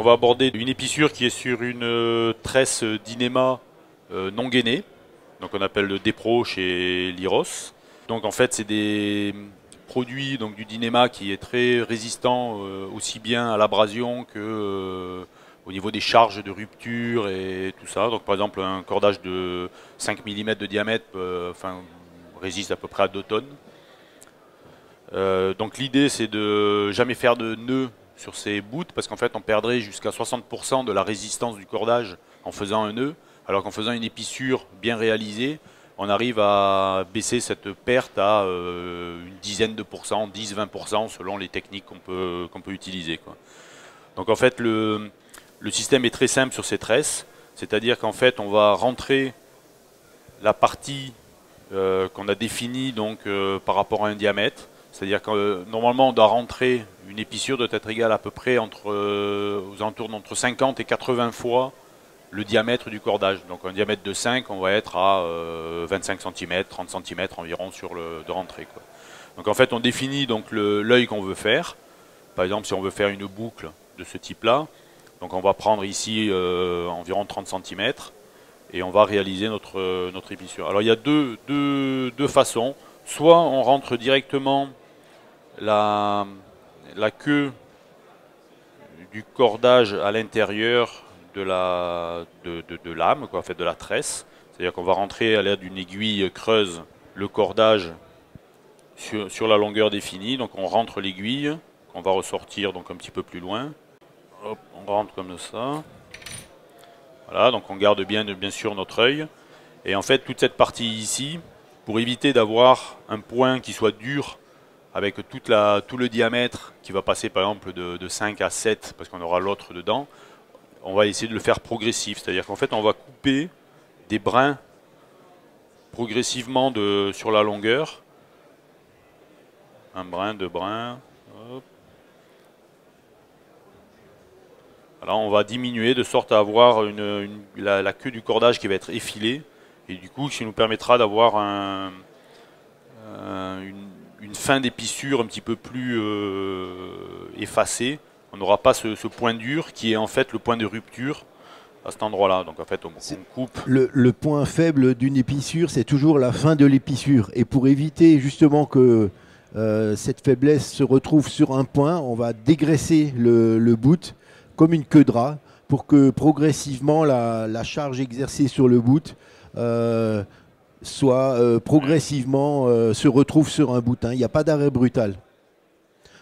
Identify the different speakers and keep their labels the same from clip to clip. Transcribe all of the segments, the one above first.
Speaker 1: on va aborder une épissure qui est sur une tresse Dynéma non gainée. Donc on appelle le Depro chez Lyros. Donc en fait c'est des produits donc, du Dynéma qui est très résistant aussi bien à l'abrasion que au niveau des charges de rupture et tout ça. Donc par exemple un cordage de 5 mm de diamètre résiste à peu près à 2 tonnes. Donc l'idée c'est de jamais faire de nœuds sur ces bouts parce qu'en fait on perdrait jusqu'à 60% de la résistance du cordage en faisant un nœud, alors qu'en faisant une épissure bien réalisée, on arrive à baisser cette perte à une dizaine de pourcents, 10-20% selon les techniques qu'on peut utiliser, quoi. Donc en fait le système est très simple sur ces tresses, c'est-à-dire qu'en fait on va rentrer la partie qu'on a définie donc, par rapport à un diamètre. C'est-à-dire que normalement on doit rentrer, une épissure doit être égale à peu près aux alentours d'entre 50 et 80 fois le diamètre du cordage. Donc un diamètre de 5, on va être à 25 cm, 30 cm environ de rentrée, quoi. Donc en fait on définit donc l'œil qu'on veut faire. Par exemple si on veut faire une boucle de ce type-là, donc on va prendre ici environ 30 cm et on va réaliser notre épissure. Alors il y a deux façons. Soit on rentre directement la queue du cordage à l'intérieur de l'âme, en fait de la tresse. C'est-à-dire qu'on va rentrer à l'aide d'une aiguille creuse le cordage sur la longueur définie. Donc on rentre l'aiguille, qu'on va ressortir donc un petit peu plus loin. Hop, on rentre comme ça. Voilà, donc on garde bien sûr notre œil. Et en fait toute cette partie ici, pour éviter d'avoir un point qui soit dur avec tout le diamètre qui va passer par exemple de 5 à 7 parce qu'on aura l'autre dedans, on va essayer de le faire progressif. C'est-à-dire qu'en fait on va couper des brins progressivement sur la longueur. Un brin, deux brins. Hop. Alors on va diminuer de sorte à avoir la queue du cordage qui va être effilée. Et du coup, qui nous permettra d'avoir une fin d'épissure un petit peu plus effacée. On n'aura pas ce point dur qui est en fait le point de rupture à cet endroit-là. Donc en fait, on coupe.
Speaker 2: Le point faible d'une épissure, c'est toujours la fin de l'épissure. Et pour éviter justement que cette faiblesse se retrouve sur un point, on va dégraisser le bout comme une queue de rat pour que progressivement la charge exercée sur le bout progressivement se retrouve sur un bout. Il n'y a pas d'arrêt brutal.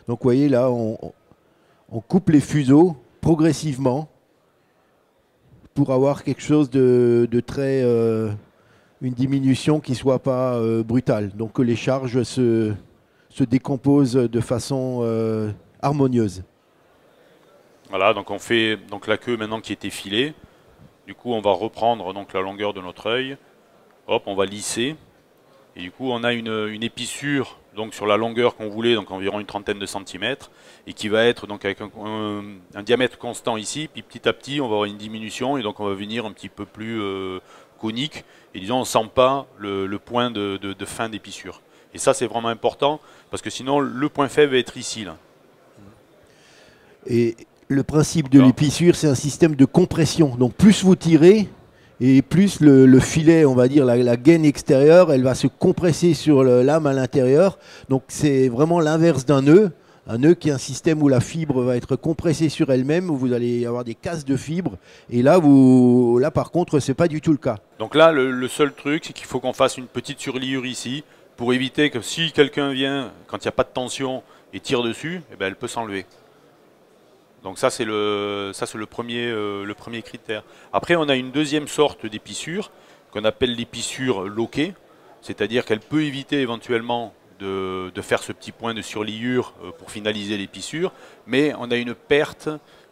Speaker 2: Donc vous voyez là, on coupe les fuseaux progressivement pour avoir quelque chose de très... une diminution qui ne soit pas brutale. Donc que les charges se décomposent de façon harmonieuse.
Speaker 1: Voilà, donc on fait donc la queue maintenant qui est effilée. Du coup, on va reprendre donc la longueur de notre œil. Hop, on va lisser. Et du coup, on a une épissure donc sur la longueur qu'on voulait, donc environ une trentaine de centimètres, et qui va être donc avec un diamètre constant ici. Puis petit à petit, on va avoir une diminution, et donc on va venir un petit peu plus conique. Et disons, on ne sent pas le point de fin d'épissure. Et ça, c'est vraiment important, parce que sinon, le point faible va être ici, là.
Speaker 2: Et le principe de l'épissure, c'est un système de compression. Donc plus vous tirez, et plus le filet, on va dire, la gaine extérieure, elle va se compresser sur l'âme à l'intérieur. Donc c'est vraiment l'inverse d'un nœud. Un nœud qui est un système où la fibre va être compressée sur elle-même, où vous allez avoir des casses de fibres. Et là, par contre, ce n'est pas du tout le cas.
Speaker 1: Donc là, le seul truc, c'est qu'il faut qu'on fasse une petite surliure ici, pour éviter que si quelqu'un vient, quand il n'y a pas de tension, et tire dessus, eh ben, elle peut s'enlever. Donc ça c'est le premier critère. Après on a une deuxième sorte d'épissure qu'on appelle l'épissure loquée, c'est-à-dire qu'elle peut éviter éventuellement de faire ce petit point de surliure pour finaliser l'épissure, mais on a une perte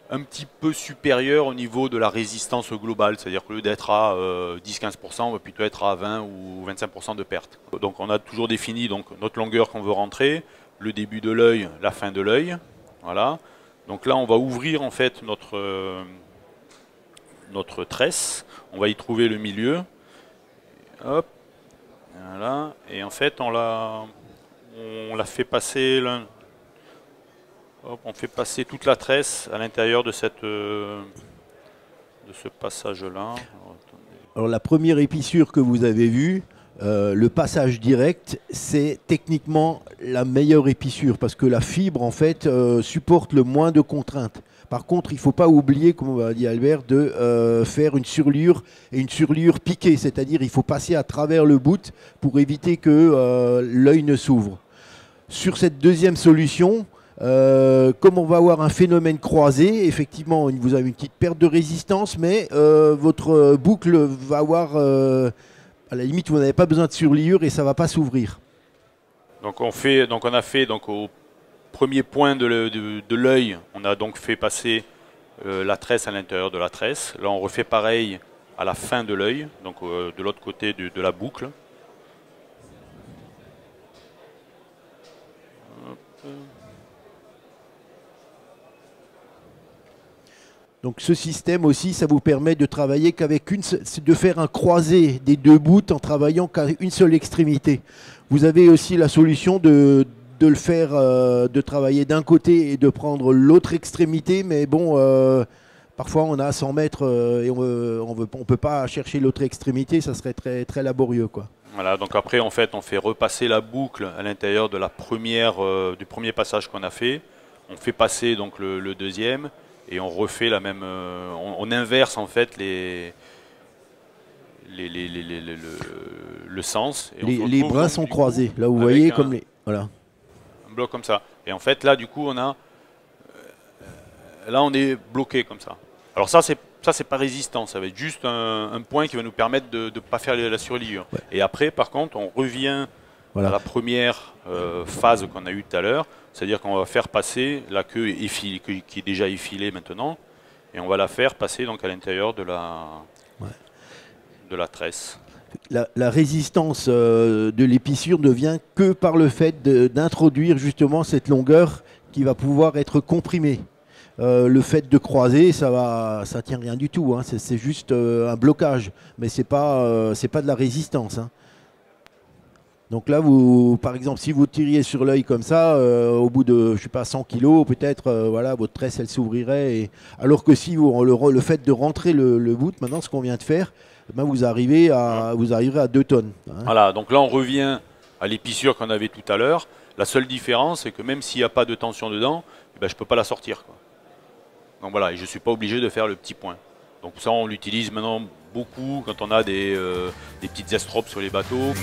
Speaker 1: un petit peu supérieure au niveau de la résistance globale, c'est-à-dire qu'au lieu d'être à 10-15%, on va plutôt être à 20 ou 25% de perte. Donc on a toujours défini donc, notre longueur qu'on veut rentrer, le début de l'œil, la fin de l'œil, voilà. Donc là, on va ouvrir en fait notre tresse. On va y trouver le milieu. Hop. Voilà. Et en fait, on l'a fait passer Hop, on fait passer toute la tresse à l'intérieur de ce passage-là.
Speaker 2: Alors la première épissure que vous avez vue, le passage direct, c'est techniquement la meilleure épissure parce que la fibre en fait supporte le moins de contraintes. Par contre, il ne faut pas oublier, comme a dit Albert, de faire une surlure et une surlure piquée, c'est-à-dire il faut passer à travers le bout pour éviter que l'œil ne s'ouvre. Sur cette deuxième solution, comme on va avoir un phénomène croisé, effectivement, vous avez une petite perte de résistance, mais votre boucle va avoir, à la limite, vous n'avez pas besoin de surliure et ça ne va pas s'ouvrir.
Speaker 1: Donc on a fait au premier point de l'œil, on a donc fait passer la tresse à l'intérieur de la tresse. Là, on refait pareil à la fin de l'œil, donc de l'autre côté de la boucle.
Speaker 2: Donc ce système aussi, ça vous permet de travailler qu'avec de faire un croisé des deux bouts en travaillant qu'à une seule extrémité. Vous avez aussi la solution de le faire, de travailler d'un côté et de prendre l'autre extrémité, mais bon, parfois on a 100 mètres et on peut pas chercher l'autre extrémité, ça serait très, très laborieux, quoi.
Speaker 1: Voilà, donc après en fait on fait repasser la boucle à l'intérieur de du premier passage qu'on a fait. On fait passer donc le deuxième. Et on refait la même, on inverse en fait le sens. Et
Speaker 2: les bras sont croisés, là vous voyez comme les, voilà.
Speaker 1: Un bloc comme ça. Et en fait là du coup là on est bloqué comme ça. Alors ça c'est pas résistant, ça va être juste un point qui va nous permettre de ne pas faire la surliure. Ouais. Et après par contre on revient à la première phase qu'on a eue tout à l'heure. C'est-à-dire qu'on va faire passer la queue qui est déjà effilée maintenant, et on va la faire passer donc à l'intérieur de la tresse.
Speaker 2: La résistance de l'épissure ne vient que par le fait d'introduire justement cette longueur qui va pouvoir être comprimée. Le fait de croiser, ça tient rien du tout, hein. C'est juste un blocage, mais c'est pas de la résistance, hein. Donc là, par exemple, si vous tiriez sur l'œil comme ça, au bout de, je sais pas, 100 kg, peut-être, voilà, votre tresse, elle s'ouvrirait. Alors que si le fait de rentrer le bout, maintenant, ce qu'on vient de faire, ben, vous arriverez à 2 tonnes. Hein.
Speaker 1: Voilà, donc là, on revient à l'épissure qu'on avait tout à l'heure. La seule différence, c'est que même s'il n'y a pas de tension dedans, eh ben, je ne peux pas la sortir, quoi. Donc voilà, et je ne suis pas obligé de faire le petit point. Donc ça, on l'utilise maintenant beaucoup quand on a des petites estropes sur les bateaux.